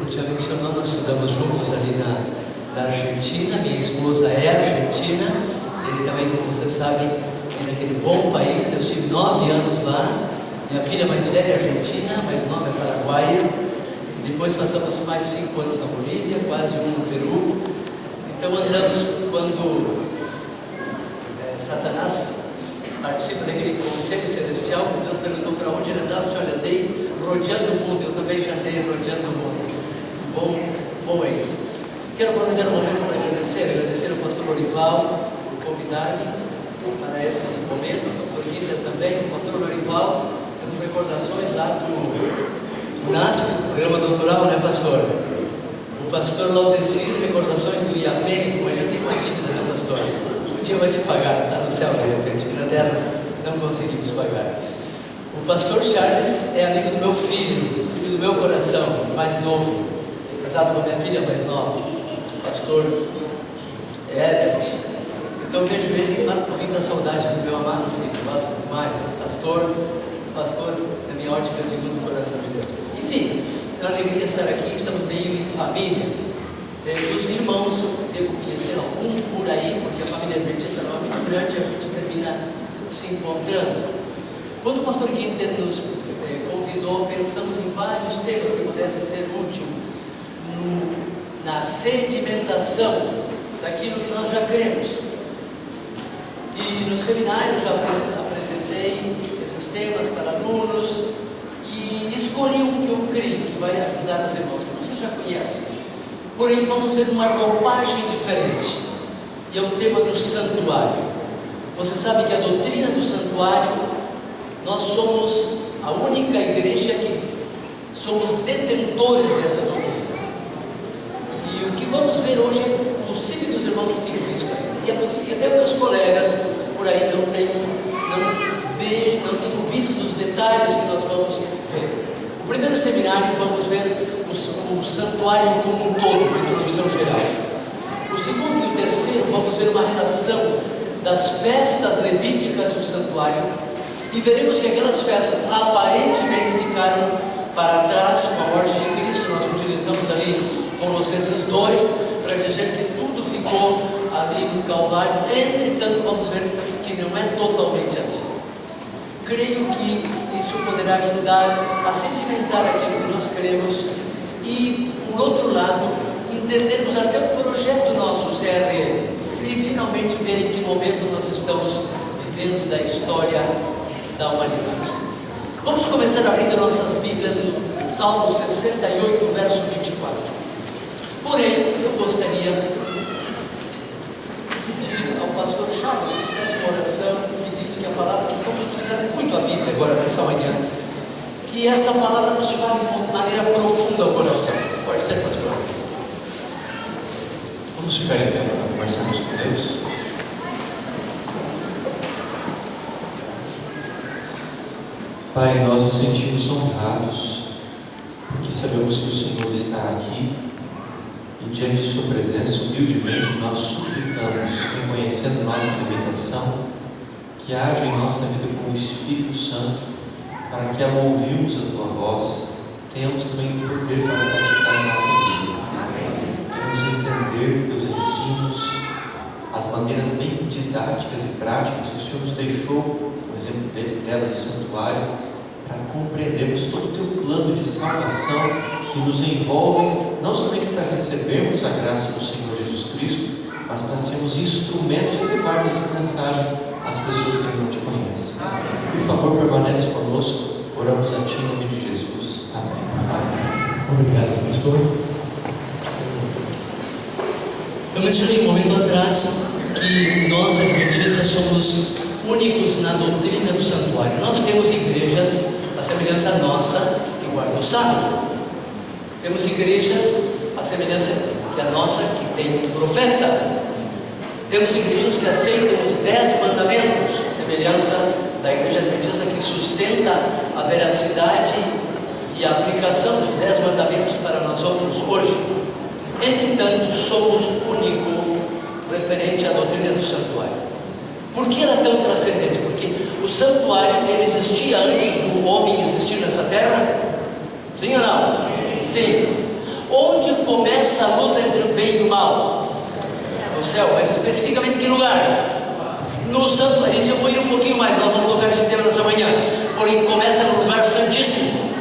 como já mencionou, nós estudamos juntos ali na Argentina. Minha esposa é argentina, ele também, como você sabe, é naquele bom país. Eu estive 9 anos lá. Minha filha mais velha é argentina, mais nova é paraguaia. Depois passamos mais 5 anos na Bolívia, quase 1 no Peru. Então andamos quando Satanás participa daquele conselho celestial, que Deus perguntou para onde ele andava. Eu andei rodeando o mundo. Eu também já andei rodeando o mundo. Bom êxito. Quero aproveitar o momento para agradecer ao pastor Lorival por convidar-me para esse momento, o pastor Guida também. O pastor Lorival, temos recordações lá do NASP, programa doutoral, né, pastor? O pastor Laudecir, recordações do IAP. Com ele eu tenho uma dívida, né, pastor? Um dia vai se pagar, está no céu, de repente, aqui na terra não conseguimos pagar. O pastor Charles é amigo do meu filho do meu coração, mais novo, casado com a minha filha mais nova, o pastor Herbert. Então vejo ele e mato da saudade do meu amado filho, gosto demais. O pastor, na minha ótica, segundo o coração de Deus. Enfim, é uma alegria estar aqui, estamos meio em família. Os irmãos, devo conhecer algum por aí, porque a família adventista não é muito grande, a gente termina se encontrando. Quando o pastor Guinter nos convidou, pensamos em vários temas que pudessem ser úteis na sedimentação daquilo que nós já cremos. E no seminário eu já apresentei esses temas para alunos e escolhi um que eu creio que vai ajudar os irmãos, que vocês já conhecem. Porém, vamos ver uma roupagem diferente. E é o tema do santuário. Você sabe que a doutrina do santuário, nós somos a única igreja que somos detentores dessa doutrina. E o que vamos ver hoje é possível dos irmãos que têm visto aí. E é possível que até meus colegas por aí não tenham visto os detalhes que nós vamos ver. O primeiro seminário vamos ver o santuário como um todo, uma introdução geral. O segundo e o terceiro vamos ver uma relação das festas levíticas do santuário. E veremos que aquelas festas aparentemente ficaram para trás com a morte de Cristo. Nós utilizamos ali Colossenses 2 para dizer que tudo ficou ali no Calvário. Entretanto, vamos ver que não é totalmente assim. Creio que isso poderá ajudar a sedimentar aquilo que nós queremos e, por outro lado, entendermos até o projeto nosso, o CRE, e finalmente ver em que momento nós estamos vivendo da história da humanidade. Vamos começar abrindo nossas Bíblias no Salmo 68, verso 24. Porém, eu gostaria de pedir ao pastor Chagas que tivesse uma oração, pedindo que a palavra, vamos utilizar muito a Bíblia agora nessa manhã, que essa palavra nos fale de maneira profunda ao coração. Pode ser, pastor? Vamos ficar em pé para conversarmos com Deus. Pai, nós nos sentimos honrados, porque sabemos que o Senhor está aqui, e diante de Sua presença, humildemente, nós suplicamos, reconhecendo nossa limitação, que haja em nossa vida com o Espírito Santo, para que, ao ouvirmos a Tua voz, tenhamos também o poder para praticar a nossa vida. Queremos entender Teus ensinos, as maneiras bem didáticas e práticas que o Senhor nos deixou, por exemplo, dentro delas do santuário, para compreendermos todo o Teu plano de salvação que nos envolve, não somente para recebermos a graça do Senhor Jesus Cristo, mas para sermos instrumentos de levarmos essa mensagem às pessoas que não Te conhecem. Por favor, permanece conosco, oramos a Ti em nome de Jesus. Amém. Obrigado, pastor. Eu mencionei um momento atrás que nós, adventistas, somos únicos na doutrina do santuário. Nós temos igrejas, a semelhança nossa, que guardam o sábado. Temos igrejas, a semelhança que a nossa, que tem um profeta. Temos igrejas que aceitam os 10 mandamentos, a semelhança da igreja adventista que sustenta a veracidade e a aplicação dos 10 mandamentos para nós outros hoje. Entretanto, somos único referente à doutrina do santuário. Por que ela é tão transcendente? Porque o santuário, ele existia antes do homem existir nessa terra? Sim ou não? Sim. Onde começa a luta entre o bem e o mal? No céu, mas especificamente em que lugar? No santuário. Isso eu vou ir um pouquinho mais, nós vamos tocar esse tema nessa manhã. Porém, começa no lugar santíssimo.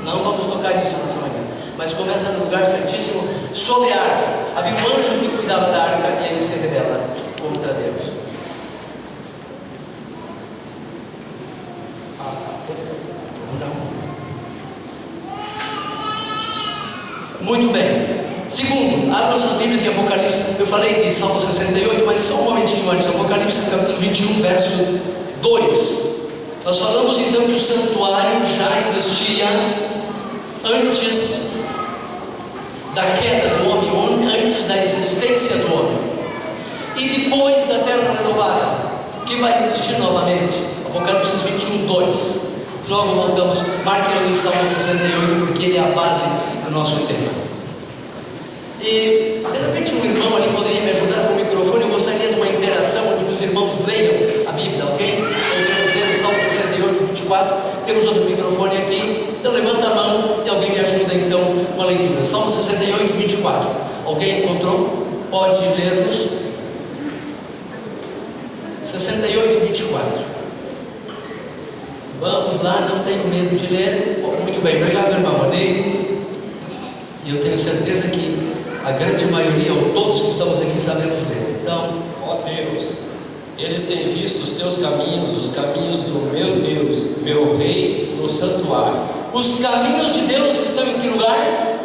Não vamos tocar nisso nessa manhã, mas começa no lugar santíssimo, sobre a arca. Havia um anjo que cuidava da arca e ele se rebela contra Deus. Muito bem. Segundo, abra nossas Bíblias em Apocalipse. Eu falei de Salmo 68, mas só um momentinho antes. Apocalipse capítulo 21, verso 2. Nós falamos então que o santuário já existia antes da queda do homem, antes da existência do homem. E depois da terra renovada, que vai existir novamente. Apocalipse 21, 2. Logo voltamos, marquem ali o Salmo 68, porque ele é a base do nosso tema. E de repente um irmão ali poderia me ajudar com o microfone. Eu gostaria de uma interação onde os irmãos leiam a Bíblia, ok? Eu quero ler o Salmo 68, 24. Temos outro microfone aqui, então levanta a mão e alguém me ajuda então com a leitura. Salmo 68, 24. Alguém encontrou? Pode ler-nos. 68, 24. Vamos lá, não tenho medo de ler. Muito bem, obrigado, irmão Anei. E eu tenho certeza que a grande maioria, ou todos que estamos aqui, sabemos ler. Então, ó Deus, eles têm visto os teus caminhos, os caminhos do meu Deus, meu Rei, no santuário. Os caminhos de Deus estão em que lugar?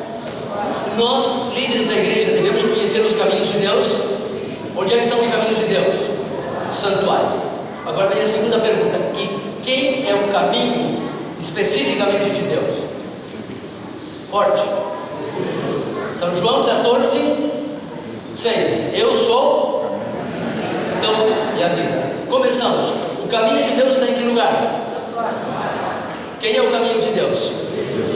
Nós, líderes da igreja, devemos conhecer os caminhos de Deus. Onde é que estão os caminhos de Deus? Santuário. Agora vem a segunda pergunta: e quem é o caminho especificamente de Deus? Forte. São João 14, 6. Eu sou. Então, e a Bíblia? Começamos. O caminho de Deus está em que lugar? Quem é o caminho de Deus?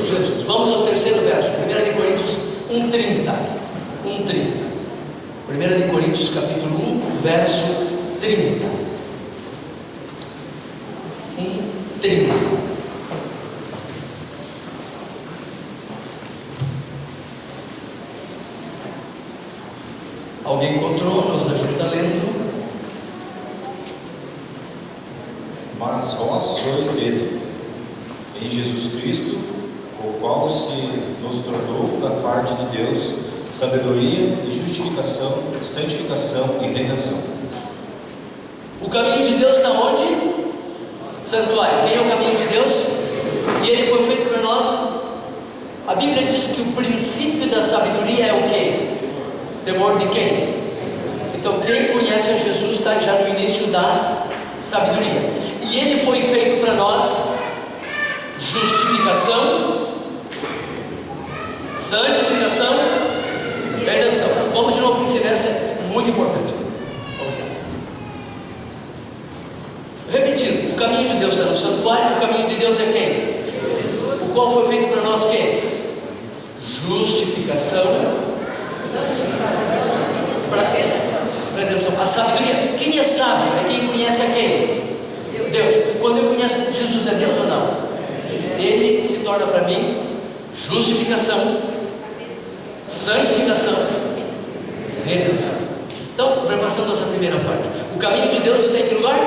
Jesus. Vamos ao terceiro verso. 1 Coríntios 1:30. 1:30. 1 Coríntios capítulo 1, verso 30. 1:30. Alguém encontrou? Nos ajuda lendo. Mas vós sois dele, em Jesus Cristo, o qual se nos tornou da parte de Deus sabedoria e justificação, santificação e redenção. O caminho de Deus está onde? Santuário. Quem é o caminho de Deus? E ele foi feito para nós. A Bíblia diz que o princípio da sabedoria é o quê? Temor de quem? Então quem conhece a Jesus está já no início da sabedoria. E ele foi feito para nós justificação, santificação, redenção. Vamos de novo, vice-versa, muito importante. Repetindo, o caminho de Deus está no santuário. O caminho de Deus é quem? O qual foi feito para nós quem? Justificação, para redenção. A sabedoria, quem é sábio é quem conhece a quem? Deus. Quando eu conheço Jesus, é Deus ou não? Ele se torna para mim justificação, santificação, redenção. Então, repassando essa primeira parte. O caminho de Deus está em que lugar?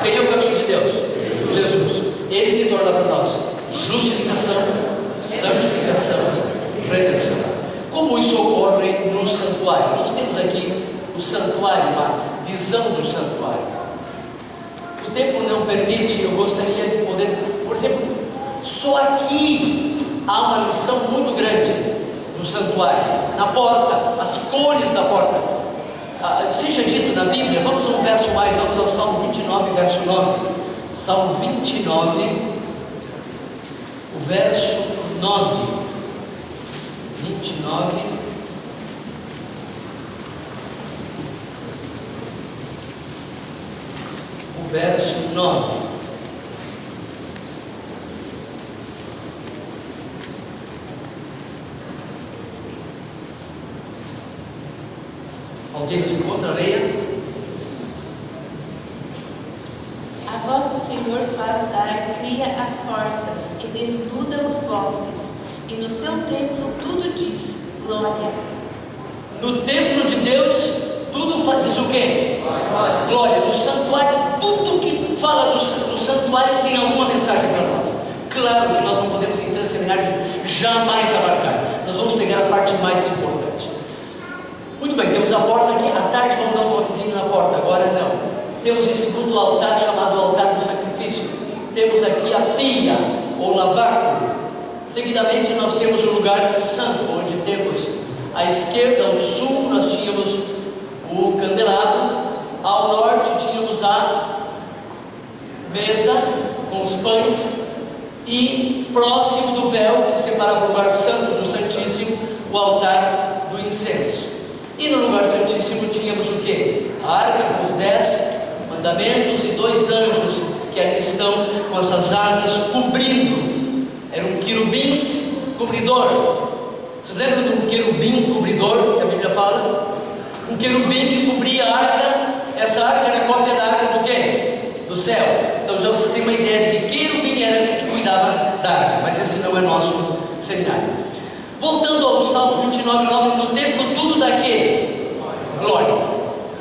Quem é o caminho de Deus? Jesus. Ele se torna para nós justificação, santificação, redenção. Como isso ocorre no santuário? Nós temos aqui o santuário, uma visão do santuário. O tempo não permite, eu gostaria de poder, por exemplo, só aqui há uma lição muito grande no santuário, na porta, as cores da porta. Seja dito na Bíblia, vamos a um verso mais, vamos ao Salmo 29, verso 9. Salmo 29, o verso 9. 29. O verso 9. Alguém nos encontra? Leia. A voz do Senhor faz dar cria as corças e desnuda os bosques. E no seu templo tudo diz glória. No templo de Deus, tudo diz o quê? Glória. No santuário, tudo que fala do santuário tem alguma mensagem para nós. Claro que nós não podemos, então, seminário jamais abarcar. Nós vamos pegar a parte mais importante. Muito bem, temos a porta aqui. À tarde vamos dar um toquezinho na porta, agora não. Temos em segundo o altar, chamado altar do sacrifício. Temos aqui a pia, ou lavaco. Seguidamente nós temos o lugar santo, onde temos à esquerda, ao sul, nós tínhamos o candelabro. Ao norte tínhamos a mesa com os pães. E próximo do véu que separava o lugar santo do santíssimo, o altar do incenso. E no lugar santíssimo tínhamos o quê? A arca com os 10 mandamentos e 2 anjos que ali estão com essas asas cobrindo. Eram querubins cobridor. Você lembra de um querubim cobridor que a Bíblia fala? Um querubim que cobria a arca. Essa arca era cópia da arca do quê? Do céu. Então já você tem uma ideia de que querubim era esse que cuidava da arca. Mas esse não é nosso seminário. Voltando ao Salmo 29:9, no templo tudo dá quê? Glória.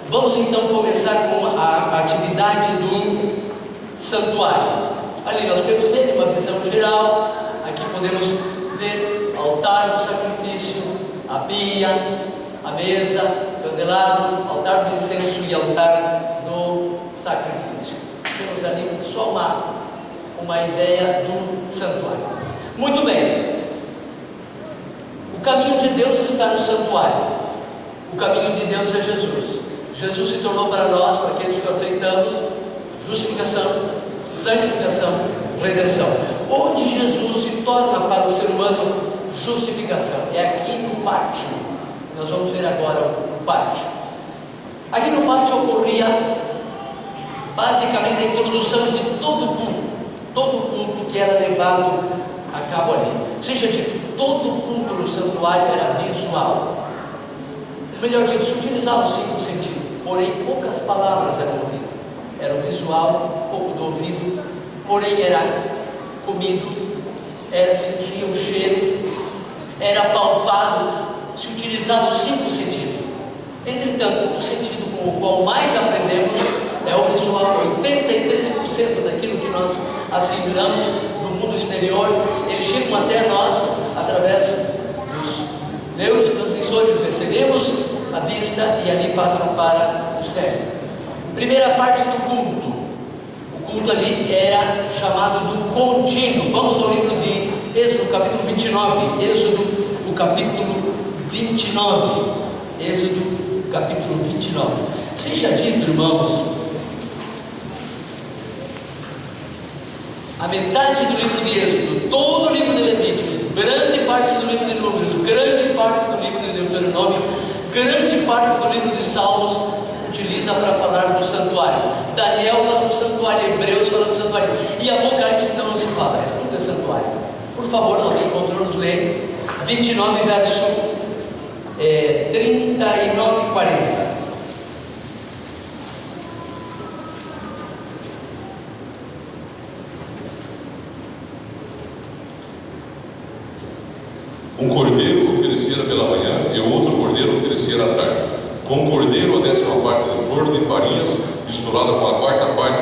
Vamos então começar com a atividade do santuário. Ali nós temos ele, uma visão geral. Aqui podemos ver o altar do sacrifício, a pia, a mesa, o candelabro, altar do incenso e altar do sacrifício. Temos ali só uma ideia do santuário. Muito bem. O caminho de Deus está no santuário. O caminho de Deus é Jesus. Jesus se tornou para nós, para aqueles que aceitamos, justificação, santificação, redenção. Onde Jesus se torna para o ser humano justificação? É aqui no pátio. Nós vamos ver agora o pátio. Aqui no pátio ocorria basicamente a introdução de todo culto que era levado a cabo ali. Seja dito, todo culto no santuário era visual. Melhor dito, se utilizava os 5 sentidos, porém poucas palavras eram ouvidas. Era o visual, pouco do ouvido, porém era comido, era sentir o cheiro, era palpado, se utilizava os 5 sentidos. Entretanto, o sentido com o qual mais aprendemos é o visual. 83% daquilo que nós assimilamos do mundo exterior, eles chegam até nós através dos neurotransmissores que recebemos a vista e ali passa para o cérebro. Primeira parte do culto. O culto ali era chamado do contínuo. Vamos ao livro de Êxodo, capítulo 29. Êxodo, o capítulo 29. Êxodo, capítulo 29. Seja dito, irmãos, a metade do livro de Êxodo, todo o livro de Levíticos, grande parte do livro de Números, grande parte do livro de Deuteronômio, grande parte do livro de Salmos utiliza para falar do santuário. Daniel fala do santuário, Hebreus fala do santuário, e Apocalipse então não se fala, é tudo é santuário. Por favor, alguém encontrou, nos lê 29, verso 39 e 40. Um cordeiro oferecera pela manhã e outro cordeiro oferecera à tarde. Com o cordeiro a 10ª parte de flor de farinhas, misturada com a 4ª parte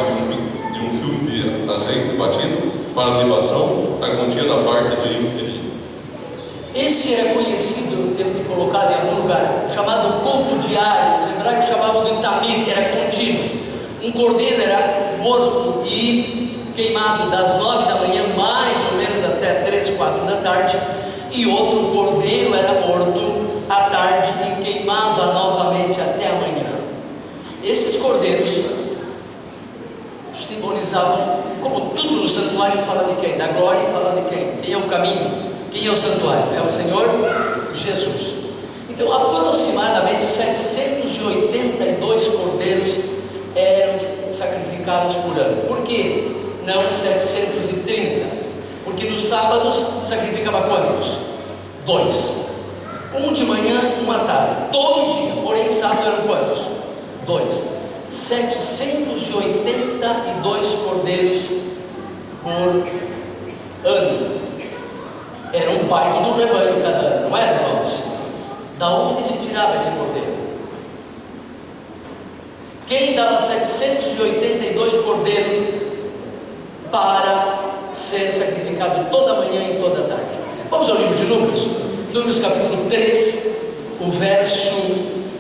de um fio de azeite batido, para a libação da contida parte do limpo de vinho. Esse era conhecido, devo ter colocado em algum lugar, chamado culto diário. Os hebraicos chamavam de tamid, era contínuo. Um cordeiro era morto e queimado das 9 da manhã, mais ou menos até 3, 4 da tarde. E outro cordeiro era morto à tarde e queimava novamente até amanhã. Esses cordeiros simbolizavam, como tudo no santuário fala de quem? Da glória e fala de quem? Quem é o caminho? Quem é o santuário? É o Senhor Jesus. Então aproximadamente 782 cordeiros eram sacrificados por ano. Por que não 730? Porque nos sábados sacrificava quantos? 2. Um de manhã, um à tarde. Todo dia. Porém, sábado eram quantos? 2. 782 cordeiros por ano. Era um bairro do rebanho cada ano, não era, irmãos? Da onde se tirava esse cordeiro? Quem dava 782 cordeiros para ser sacrificado toda manhã e toda tarde? Vamos ao livro de Números, Números capítulo 3, o verso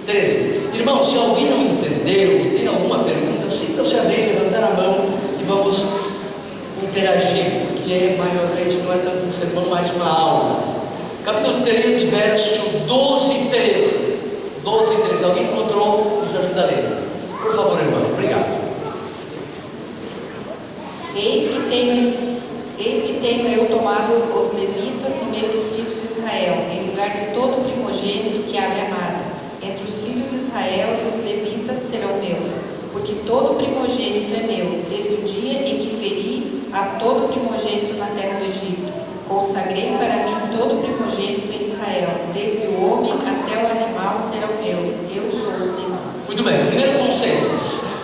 13. Irmão, se alguém não entendeu, tem alguma pergunta, sinta-se a bem, levantar a mão e vamos interagir, porque maiormente não é tanto um sermão, mas uma aula. Capítulo 3, verso 12 e 13. 12 e 13. Alguém encontrou? Nos ajuda a ler. Por favor, irmão. Obrigado. Eis que tenho eu tomado os levitas no meio dos filhos de Israel, em lugar de todo primogênito que abre a mata. Entre os filhos de Israel e os levitas serão meus, porque todo primogênito é meu, desde o dia em que feri a todo primogênito na terra do Egito. Consagrei para mim todo primogênito em Israel, desde o homem até o animal serão meus. Eu sou o Senhor. Muito bem, primeiro conceito.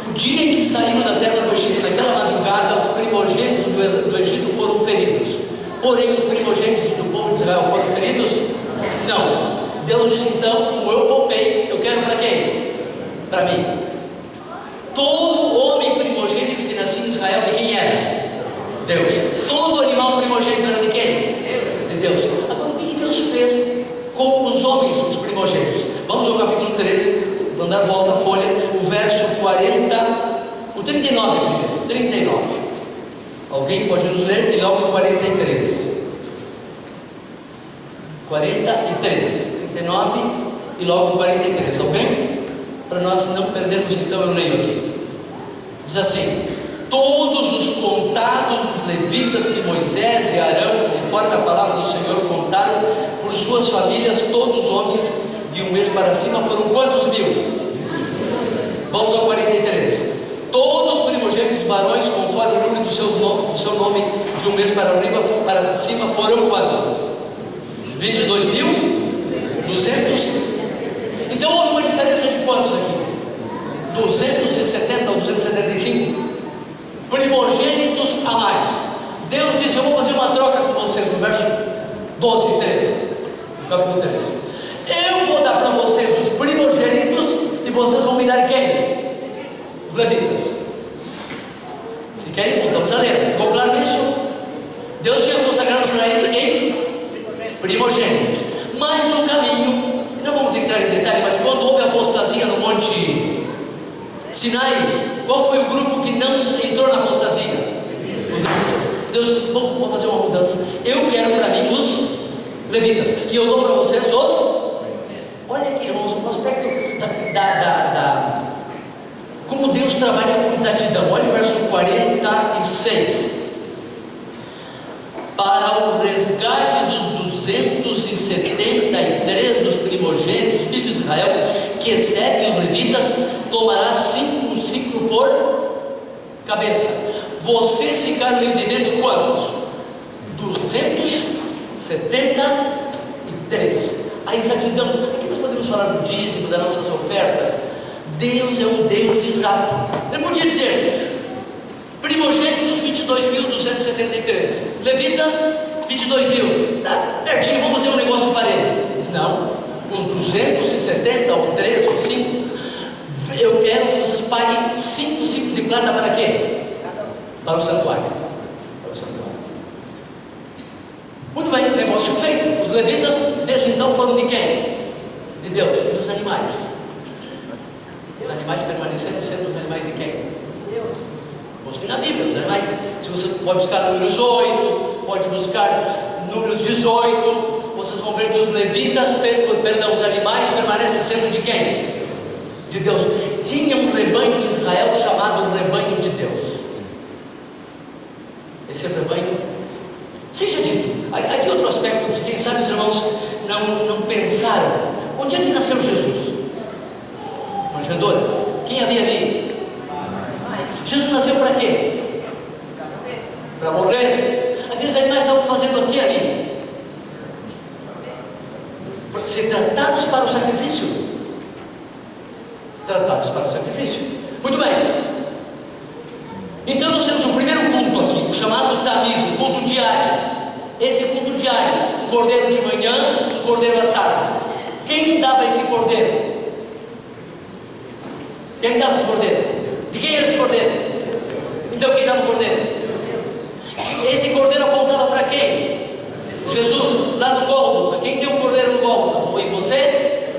O dia em que saíram da terra do Egito, naquela madrugada, os primogênitos do Egito foram feridos. Porém, os primogênitos do povo de Israel foram feridos? Não. Deus disse então, como eu poupei, eu quero para quem? Para mim. Todo homem primogênito que nascia em Israel, de quem era? Deus. Todo animal primogênito era de quem? De Deus. Agora, o que Deus fez com os homens, os primogênitos? Vamos ao capítulo 13. Vou dar volta à folha, o verso 40, o 39 primeiro, 39. Alguém pode nos ler? E logo o 43. 43, 39 e logo o 43, ok? Para nós não perdermos, então eu leio aqui. Diz assim: todos os contados dos levitas que Moisés e Arão, conforme a palavra do Senhor, contaram por suas famílias, todos os homens de um mês para cima, foram quantos mil? Vamos ao 43. Todos os primogênitos varões, conforme o número do seu nome, de um mês para cima, foram quanto? 22.200. Então houve uma diferença de quantos aqui? 270 ou 275 primogênitos a mais. Deus disse: eu vou fazer uma troca com vocês, no verso 12 e 13, capítulo 13. Eu vou dar para vocês os primogênitos e vocês vão me dar quem? Os levitas. Se querem, voltamos a ler. Ficou claro isso? Deus tinha consagrado para ele quem? Primogênitos. Mas no caminho, e não vamos entrar em detalhe, mas quando houve a apostasia no Monte Sinai, qual foi o grupo que não entrou na apostasia? Deus disse: vamos fazer uma mudança. Eu quero para mim os levitas, e eu dou para vocês os. Olha aqui, irmãos, o aspecto como Deus trabalha com exatidão. Olha o verso 46. Para o resgate dos 273 dos primogênitos, filhos de Israel, que excedem os levitas, tomará 5 ciclos por cabeça. Vocês ficaram lhe devendo quantos? 273. A exatidão. Aqui nós podemos falar do dízimo, das nossas ofertas. Deus é um Deus exato. Ele podia dizer: primogênitos 22.273, levita 22.000, tá pertinho, vamos fazer um negócio para ele. Não, os 270 ou 3 ou 5, eu quero que vocês paguem 5 ciclos de plata para quê? Para o santuário. Para o santuário. Muito bem, negócio feito. Os levitas desde então foram de quem? De Deus, e dos animais. Os animais permaneceram sendo os animais de quem? Deus. Busque na Bíblia, os animais. Se você pode buscar números 8, pode buscar números 18, vocês vão ver que os levitas, os animais permanecem sendo de quem? De Deus. Tinha um rebanho em Israel chamado rebanho de Deus. Esse rebanho, seja dito, aqui outro aspecto que quem sabe os irmãos não pensaram. Onde é que nasceu Jesus? Manjedoura. Quem havia ali? Jesus nasceu para quê? Para morrer. Aqueles animais estavam fazendo aqui ali? Para ser tratados para o sacrifício. Tratados para o sacrifício. Muito bem. Então nós temos o primeiro culto aqui, o chamado Tamid, o culto diário. Esse culto diário, cordeiro de manhã, um cordeiro à tarde. Quem dava esse cordeiro? Quem dava esse cordeiro? De quem era esse cordeiro? Então quem dava o cordeiro? Esse cordeiro apontava para quem? Jesus, lá no Gólgota. Quem deu o cordeiro no Gólgota? Foi você?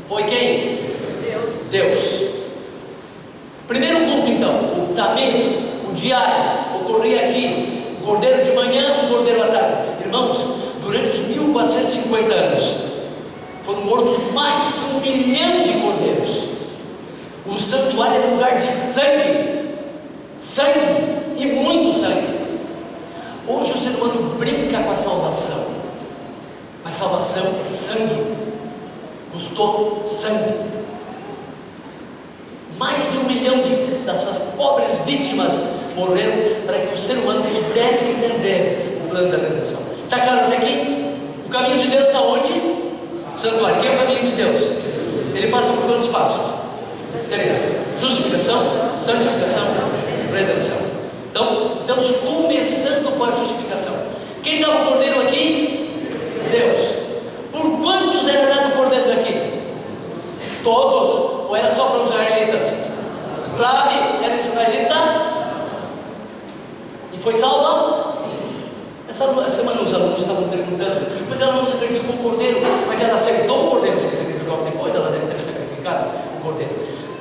Foi quem? Deus. Primeiro culto então, o caminho, o diário, ocorria aqui, o cordeiro de manhã, o cordeiro à tarde. Irmãos, durante os 1450 anos, foram mortos mais de 1 milhão de cordeiros. O santuário era um lugar de sangue, sangue e muito sangue. Hoje o ser humano brinca com a salvação, mas salvação é sangue, custou sangue. Mais de 1 milhão dessas pobres vítimas morreram para que o ser humano pudesse entender o plano da redenção. Está claro até aqui? O caminho de Deus está onde? Santuário. Quem é o caminho de Deus? Ele passa por quantos passos? 3: justificação, santificação, redenção. Então, estamos começando com a justificação. Quem dá o cordeiro aqui? Deus. Por quantos era dado o cordeiro daqui? Todos? Ou era só para os israelitas? Rabi era israelita e foi salva? Essa semana os alunos estavam perguntando, mas ela não sacrificou o cordeiro, mas ela aceitou o cordeiro. Você sacrificou depois, ela deve ter sacrificado o cordeiro.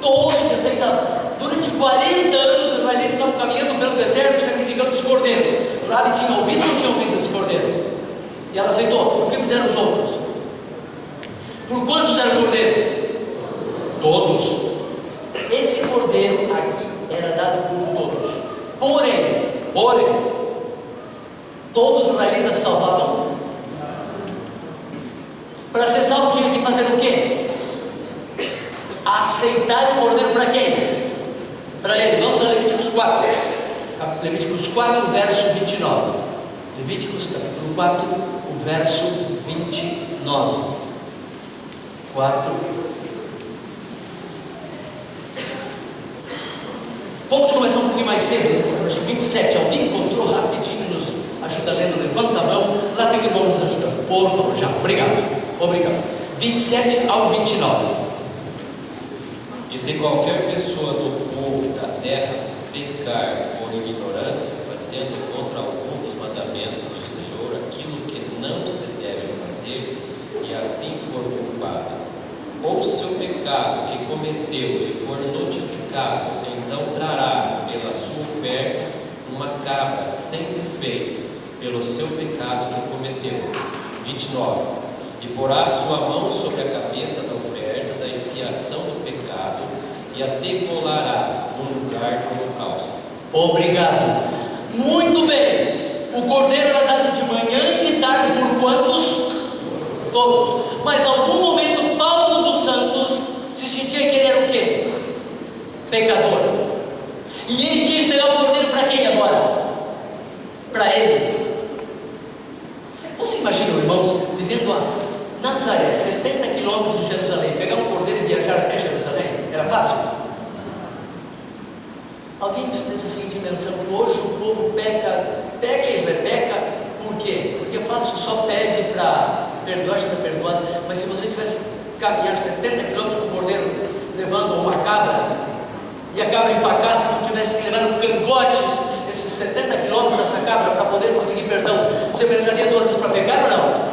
Todos que aceitaram. Durante 40 anos os israelitas estavam caminhando pelo deserto sacrificando os cordeiros. Rabi tinha ouvido ou não tinha ouvido esse cordeiro? E ela aceitou. O que fizeram os outros? Por quantos era o cordeiro? Todos. Esse cordeiro aqui era dado por todos. Porém, todos os israelitas salvavam. Para ser salvo tinha que fazer o quê? Aceitar o cordeiro para quem? Para ele. Vamos a Levíticos 4. Levíticos 4, verso 29. Levíticos capítulo 4, o verso 29. 4. Vamos começar um pouquinho mais cedo, verso 27. Alguém encontrou rapidinho, nos ajuda lendo? Levanta a mão. Lá tem que nos ajudar. Por favor, já. Obrigado. 27 ao 29. E se qualquer pessoa do povo da terra pecar por ignorância, fazendo contra algum dos mandamentos do Senhor aquilo que não se deve fazer, e assim for culpado, ou seu pecado que cometeu lhe for notificado, então trará pela sua oferta uma cabra sem defeito, pelo seu pecado que cometeu. 29. E porá a sua mão sobre a cabeça da oferta da expiação do pecado e a degolará no lugar do holocausto. Obrigado. Muito bem. O cordeiro era dado de manhã e de tarde por quantos? Todos. Mas em algum momento Paulo dos Santos se sentia que ele era o quê? Pecador. E ele tinha que pegar o cordeiro para quem agora? Para ele. Você imagina, irmãos, vivendo a Nazaré, 70 quilômetros de Jerusalém, pegar um cordeiro e viajar até Jerusalém? Era fácil? Alguém fez a seguinte dimensão: hoje o povo peca por quê? Porque fácil só pede para perdoar, já está perdoado. Mas se você tivesse que caminhar 70 quilômetros com o cordeiro levando uma cabra, e a cabra empacasse, se não tivesse que levar no cangote esses 70 quilômetros essa cabra para poder conseguir perdão, você pensaria 2 vezes para pecar ou não?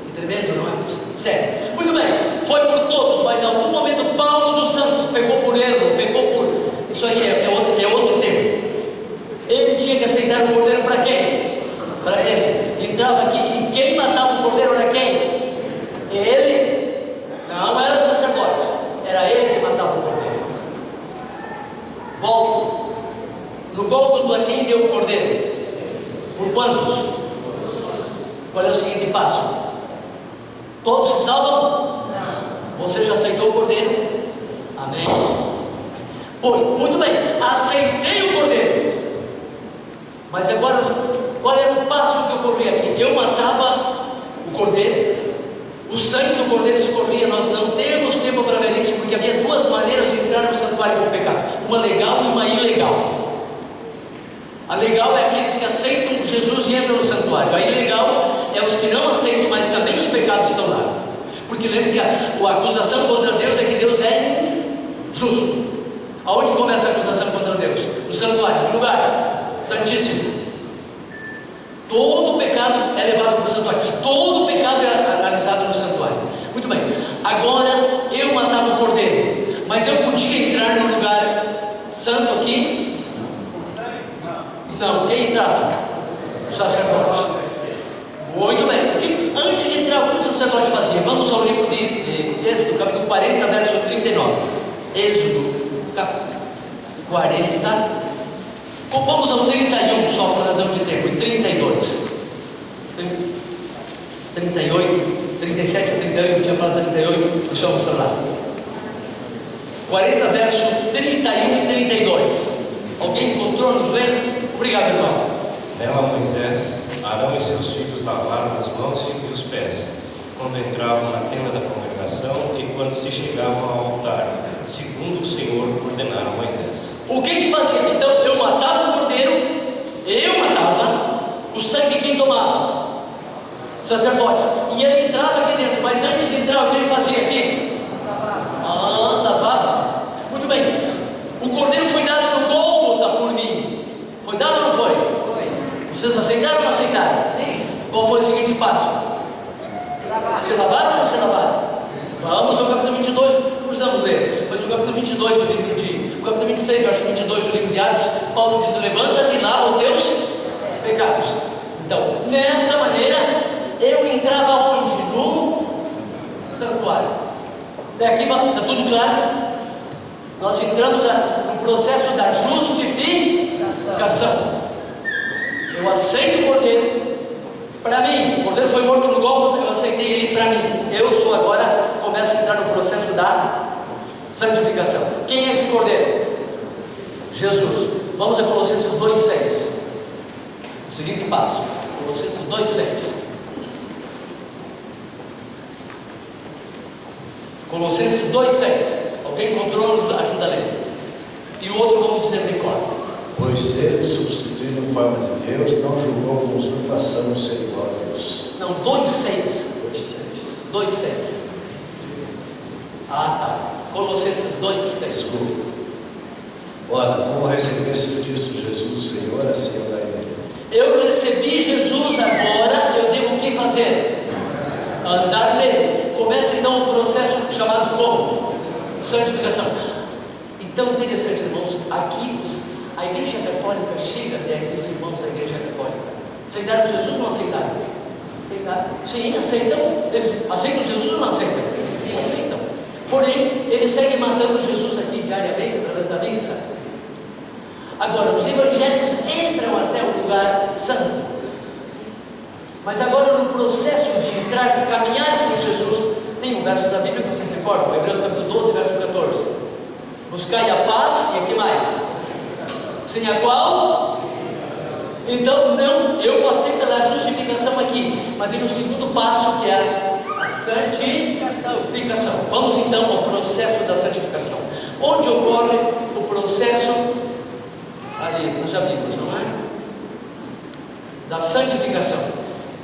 Que tremendo, não é? Sério. Muito bem, foi por todos, mas em algum momento Paulo dos Santos pegou por erro, isso aí é outro tema. Ele tinha que aceitar o cordeiro para quem? Para ele. Entrava aqui e quem matava o cordeiro era quem? Ele. Não era o sacerdote, era ele que matava o cordeiro. Volto. No Gólgota, a quem deu o cordeiro? Por quantos? Qual é o seguinte passo? Todos se salvam? Não. Você já aceitou o cordeiro? Amém? Foi, muito bem, aceitei o cordeiro. Mas agora, qual era o passo que ocorria aqui? Eu matava o cordeiro, o sangue do cordeiro escorria. Nós não temos tempo para ver isso, porque havia 2 maneiras de entrar no santuário do pecado: uma legal e uma ilegal. A legal é aqueles que aceitam com Jesus e entram no santuário. Aí legal é os que não aceitam, mas também os pecados estão lá. Porque lembra que a acusação contra Deus é que Deus é injusto. Aonde começa a acusação contra Deus? No santuário, que lugar? Santíssimo. Todo pecado é levado para o santuário. Todo pecado é analisado no santuário. Muito bem. Agora eu matava o cordeiro, mas eu podia entrar no lugar santo aqui? Não. Quem entrava? O sacerdote. Muito bem. Antes de entrar, o que o sacerdote fazia? Vamos ao livro de Êxodo, capítulo 40, verso 39. Êxodo, capítulo 40. Vamos ao 31, só por razão de tempo. E 32. 38, 37, 38, eu tinha falado 38, deixamos para lá. 40, verso 31 e 32. Alguém encontrou nos ler? Obrigado, irmão. Nela Moisés, Arão e seus filhos lavaram as mãos e os pés, quando entravam na tenda da congregação e quando se chegavam ao altar, segundo o Senhor ordenara a Moisés. O que fazia? Então eu matava o cordeiro, o sangue quem tomava? O sacerdote. E ele entrava aqui dentro, mas antes de entrar, o que ele fazia aqui? Lavava. Muito bem. O cordeiro foi dado no Gólgota por mim. Foi dado ou não foi? Foi. Vocês aceitaram ou não aceitaram? Sim. Qual foi o seguinte passo? Se lavaram ou não se lavaram? Vamos ao capítulo 22, precisamos ler. Mas o capítulo 22 do livro de... O capítulo 26, eu acho 22 do livro de Atos, Paulo diz: levanta-te e lava os teus pecados. Então, desta maneira, eu entrava onde? No santuário. Até aqui está tudo claro? Nós entramos no processo da justificação. Eu aceito o cordeiro para mim. O cordeiro foi morto no Gólgota, eu aceitei ele para mim. Eu sou agora, começo a entrar no processo da santificação. Quem é esse cordeiro? Jesus. Vamos a Colossenses 2,6. O seguinte passo. Colossenses 2,6. Colossenses 2,6. Alguém encontrou? Ajuda a ler. E o outro vamos dizer de cor. Pois ele, substituindo a forma de Deus, não julgou com usurpação ser igual a Deus. Não, 2,6. 2,6. Ah, tá. Colossenses 2,6. Desculpa. Ora, como recebestes Cristo Jesus, o Senhor, assim andai nele. Eu recebi Jesus agora, eu devo o que fazer? Andar nele. Começa então o processo chamado como? Santificação. Então, interessante, irmãos, aqui a Igreja Católica chega até aqui, os irmãos da Igreja Católica. Aceitaram Jesus ou não aceitaram? Aceitaram? Sim, aceitam. Eles aceitam Jesus ou não aceitam? Sim, aceitam. Porém, eles seguem matando Jesus aqui diariamente através da missa. Agora, os evangélicos entram até o lugar santo. Mas agora, no processo de entrar, caminhar com Jesus, tem um verso da Bíblia que você recorda, Hebreus capítulo 12, verso 14. Buscai a paz e aqui mais. Sem a qual? Então, não, eu passei pela justificação aqui, mas vem o segundo passo, que é a santificação. Vamos então ao processo da santificação. Onde ocorre o processo? Ali, nos amigos, não é? Da santificação.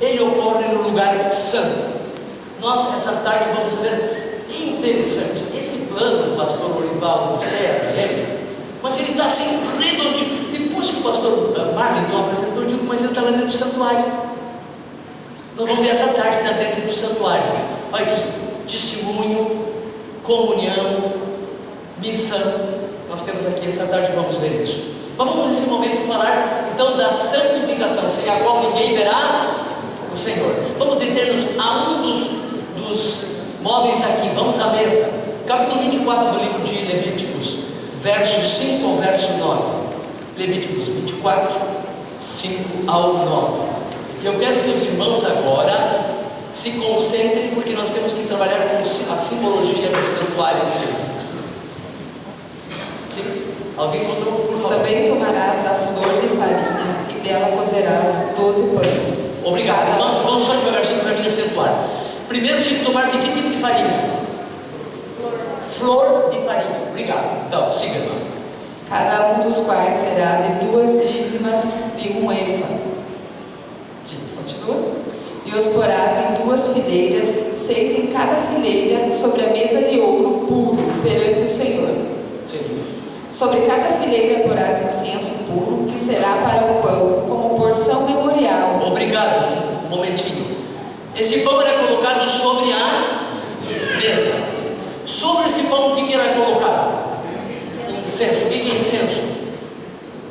Ele ocorre no lugar santo. Nós, essa tarde, vamos ver, interessante, esse plano do pastor Orivaldo Serra, mas ele está assim, redondinho. Depois que o pastor Marlon apresentou, eu digo, mas ele está lá dentro do santuário. Nós vamos ver essa tarde que está dentro do santuário. Olha aqui, testemunho, comunhão, missão. Nós temos aqui essa tarde, vamos ver isso. Mas vamos nesse momento falar então da santificação, sem a qual ninguém verá o Senhor. Vamos deter-nos a um dos móveis aqui. Vamos à mesa. Capítulo 24 do livro de Levíticos, verso 5 ao verso 9. Levíticos 24, 5 ao 9. E eu quero que os irmãos agora se concentrem, porque nós temos que trabalhar com a simbologia do santuário aqui. Sim? Alguém encontrou, por favor? Também tomarás da flor de farinha e dela cozerás 12 pães. Obrigado. Vamos só devagarzinho para mim acentuar. Primeiro tinha que tomar de que tipo de farinha? Flor de farinha. Obrigado. Então, siga, irmão. Cada um dos quais será de 2 dízimas de um efa. Continua. E os porás em 2 fileiras, 6 em cada fileira, sobre a mesa de ouro puro perante o Senhor. Sim. Sobre cada fileira porás incenso puro, que será para o pão, como porção memorial. Obrigado, um momentinho. Esse pão era colocado sobre a mesa. Sobre esse pão, o que era colocado? Incenso. O que é incenso?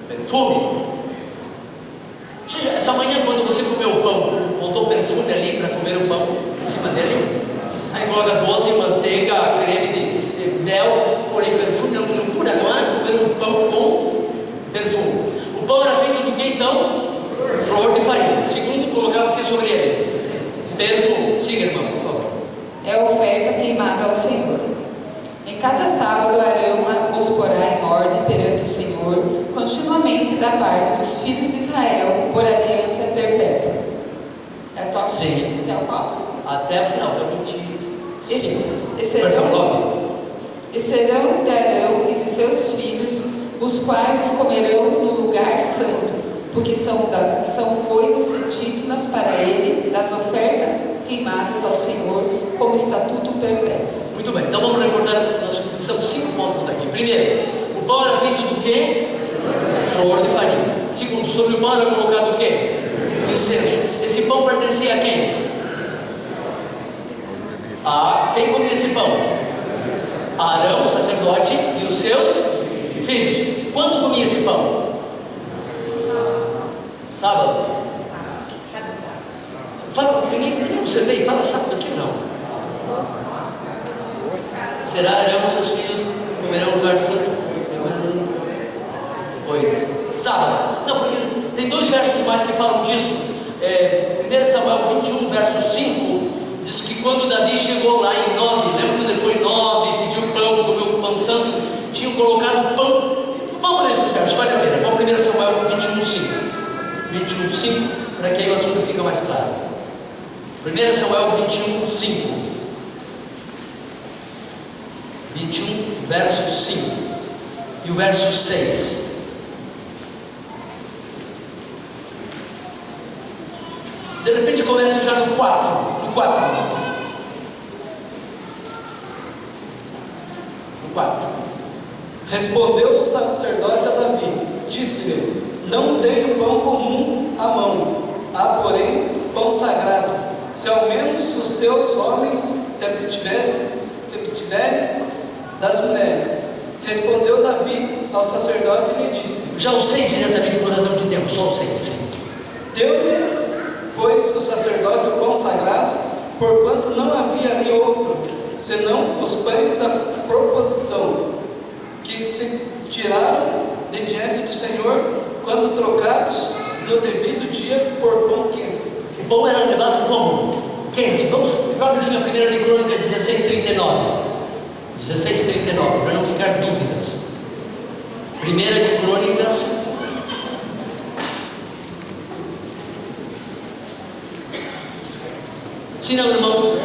Perfume. Ou seja, essa manhã, quando você comeu o pão, botou perfume ali para comer o pão em cima dele. Aí coloca doce, manteiga, creme de mel, porém perfume é uma loucura, não é? Comer um pão com perfume. O pão era feito do que então? Flor de farinha. Segundo, colocava o que sobre ele? Perfume. Siga, irmão, por favor. É oferta queimada ao Senhor. Em cada sábado Arão os porá em ordem perante o Senhor, continuamente da parte dos filhos de Israel, por aliança perpétua. É top? Sim. Até o qual? Até o final, até 25. E serão de Arão e de seus filhos, os quais os comerão no lugar santo, porque são coisas santíssimas para ele, das ofertas queimadas ao Senhor, como estatuto perpétuo. Muito bem, então vamos recordar, nós são 5 pontos daqui. Primeiro, o pão era feito do quê? Flor de farinha. Segundo, sobre o pão era colocado o quê? Incenso. Esse pão pertencia a quem? A quem comia esse pão? Arão, o sacerdote, e os seus filhos. Quando comia esse pão? Sábado. Fala, ninguém você veio, fala sábado aqui não. Será Arão e seus filhos comerão o lugar santo? Oi. Sábado. Não, porque tem 2 versos mais que falam disso. 1 Samuel 21, verso 5, diz que quando Davi chegou lá em Nob, lembra quando ele foi em Nob, pediu pão, comeu o pão santo, tinham colocado pão. Vamos ler esses versos, vale a pena. Vamos 1 Samuel 21, 5. 21, 5, para que aí o assunto fica mais claro. 1 Samuel 21, 5. 21, verso 5. E o verso 6. De repente começa já no 4. No 4. No 4. Respondeu o sacerdote a Davi, disse-lhe: não tenho pão comum à mão, há porém pão sagrado, se ao menos os teus homens se abstiverem das mulheres. Respondeu Davi ao sacerdote e lhe disse: já o 6 diretamente por razão de tempo, só o 6. Deu-lhe, pois, o sacerdote o pão sagrado, porquanto não havia ali outro, senão os pães da proposição, que se tiraram de diante do Senhor, quando trocados no devido dia por pão quente. O pão era levado como? Quente. Vamos rapidinho a 1 de Crônicas 16:39. 16:39, para não ficar dúvidas. 1 de Crônicas. Se não, irmãos,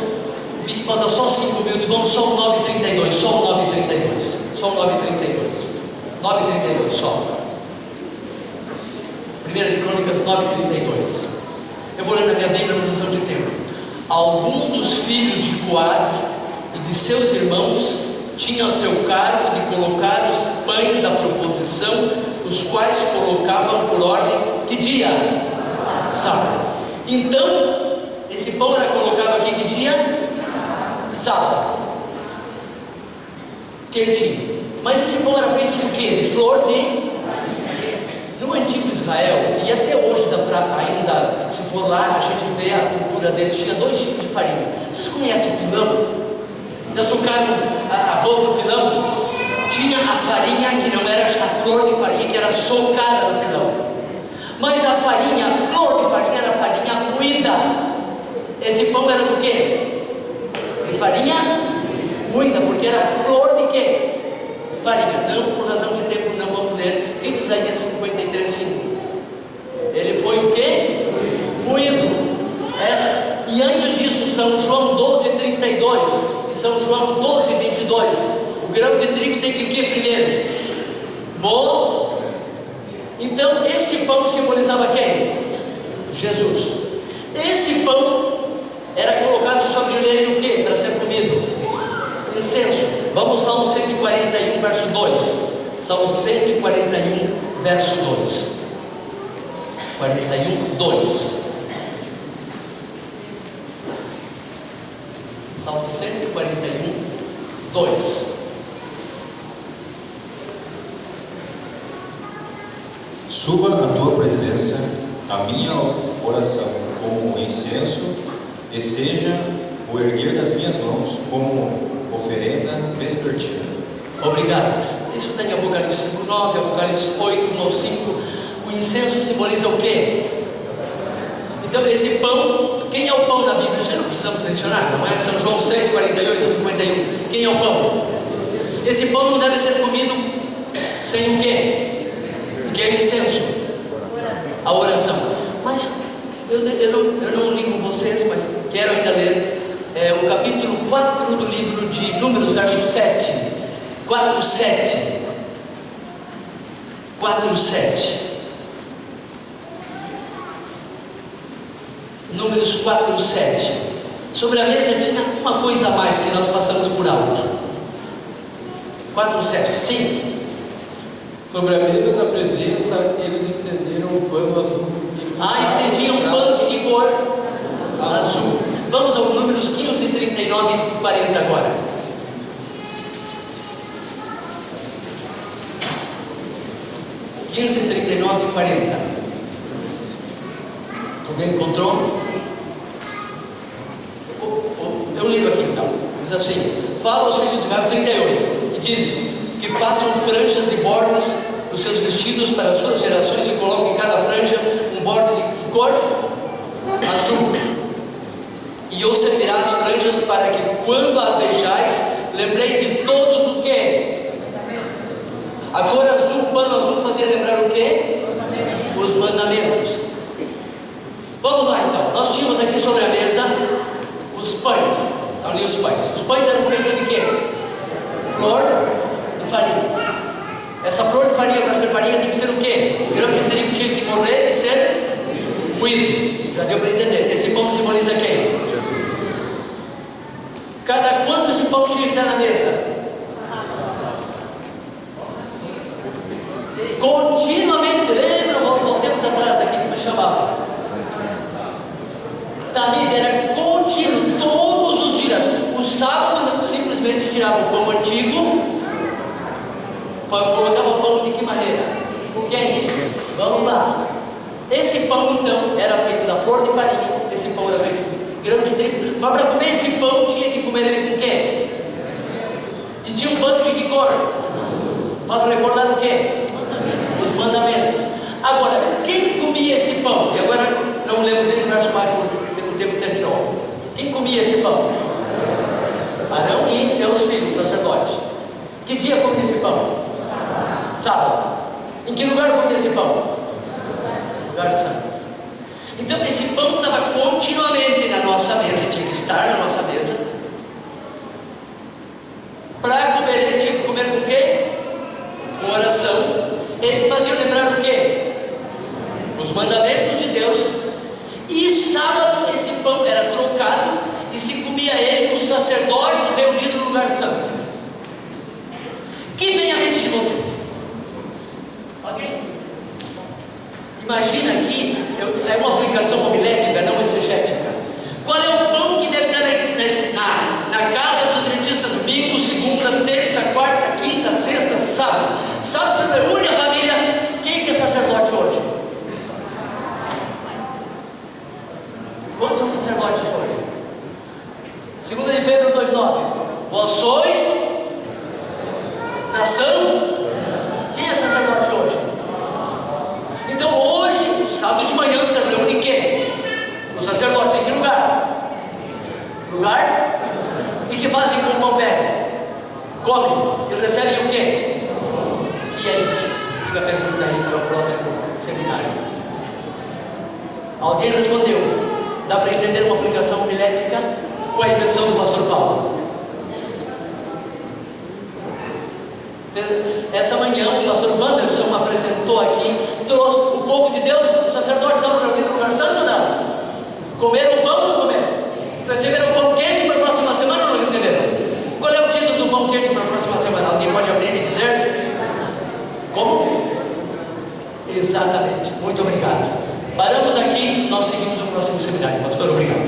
vi que falta só 5 minutos, vamos só o 9:32, só o 9:32, só o 9:32, 9:32, só. 1 de Crônicas 9:32. Eu vou ler na minha Bíblia por questão de tempo. Algum dos filhos de Coate e de seus irmãos tinha a seu cargo de colocar os pães da proposição, os quais colocavam por ordem, que dia? Sábado. Então, esse pão era colocado aqui que dia? Sábado. Quentinho. Mas esse pão era feito do que? De flor de... No antigo Israel, e até hoje dá para ainda, se for lá, a gente vê a cultura deles, tinha 2 tipos de farinha. Vocês conhecem o pilão? Já sucaram arroz do pilão? Tinha a farinha que não era a flor de farinha, que era socada no pilão. Mas a farinha, a flor de farinha, era farinha moída. Esse pão era do quê? De farinha moída, porque era flor de quê? Farinha. Não, por razão de tempo, não vamos ler. Em Isaías 53:5. Ele foi o quê? Moído. E antes disso, São João 12:32 e São João 12:22. O grão de trigo tem que o quê primeiro? Então, este pão simbolizava quem? Jesus. pão era colocado sobre ele o que para ser comido? Incenso. Vamos ao Salmo 141, verso 2. Salmo 141, verso 2. 41, 2. Salmo 141, 2. Suba à tua presença a minha oração como incenso, e seja o erguer das minhas mãos como oferenda vespertina. Obrigado. Isso está em Apocalipse 5:9, Apocalipse 8:1-5. O incenso simboliza o quê? Então, esse pão, quem é o pão na Bíblia? Isso não precisamos mencionar, não é? São João 6:48-51. Quem é o pão? Esse pão não deve ser comido sem o quê? O que é incenso? A oração. Mas eu não li com vocês, mas quero ainda ler o capítulo 4 do livro de Números, verso 7. 4:7. 4:7. Números 4:7. Sobre a mesa tinha uma coisa a mais que nós passamos por alto. 4:7. Sim. Sobre a mesa da presença, eles estenderam um pano azul. Estendiam um pano de que cor? Azul. Vamos ao Números 15, 39 e 40 agora. (15, 39 e 40). Alguém encontrou? Eu ligo aqui então. Diz assim: fala aos filhos de Israel, 38, e diz que façam franjas de bordas dos seus vestidos para as suas gerações, e coloquem em cada franja um borde de cor azul. E os servirá as franjas, para que quando a vejais, lembrei de todos o quê? A cor azul, o pano azul fazia lembrar o quê? Os mandamentos. Vamos lá então. Nós tínhamos aqui sobre a mesa os pães. Ali os pães. Os pães eram feitos de quê? Flor de farinha. Essa flor de farinha, para ser farinha, tem que ser o quê? O grão de trigo tinha que morrer e ser moído. Já deu para entender. Esse pão simboliza quem? Cada quanto esse pão tinha que estar na mesa? Continuamente. Lembra? Voltemos atrás aqui que me chamava. Davi era contínuo, todos os dias. O sábado simplesmente tirava o pão antigo, colocava pão de que maneira? Quente. Vamos lá. Esse pão então era feito da flor de farinha. Esse pão era feito de grão de trigo. Mas para comer esse pão tinha que comer ele com quê? E tinha um pano de que cor? Para recordar o quê? Os mandamentos. Agora, quem comia esse pão? E agora não lembro nem o verso mais, porque o tempo terminou. Quem comia esse pão? Arão e seus filhos, sacerdotes. Que dia comia esse pão? Sábado. Em que lugar comia esse pão? Lugar santo. Então esse pão estava continuamente na nossa mesa, tinha que estar na nossa mesa. Para comer, ele tinha que comer com o quê? Com oração. Ele fazia lembrar o quê? Os mandamentos de Deus. E sábado esse pão era trocado e se comia ele com os sacerdotes reunidos no lugar santo. Que vem à mente de vocês? Ok? Imagina aqui, é uma aplicação homilética, não exegética. Qual é o pão que deve estar na casa dos adventistas? Domingo, segunda, terça, quarta, quinta, sexta, sábado. Sábado se reúne a família. Quem que é sacerdote hoje? Quantos são sacerdotes hoje? Segunda de Pedro 2:9. Vós sois nação. Quem é sacerdote hoje? Então hoje, sábado de manhã, você reúne quem? Os sacerdotes. Em que lugar? Lugar? E que fazem com o pão velho? Comem e recebem o quê? Que é isso? Fica a pergunta aí para o próximo seminário. Alguém respondeu? Dá para entender uma aplicação homilética com a invenção do pastor Paulo? Essa manhã o pastor Wanderson apresentou aqui, trouxe o povo de Deus, os sacerdotes estavam reunidos no lugar santo ou não? Comeram o pão ou não comeram? Receberam pão quente para a próxima semana ou não receberam? Qual é o título do pão quente para a próxima semana? Alguém pode abrir e dizer? Como? Exatamente. Muito obrigado. Paramos aqui, nós seguimos no próximo seminário. Pastor, obrigado.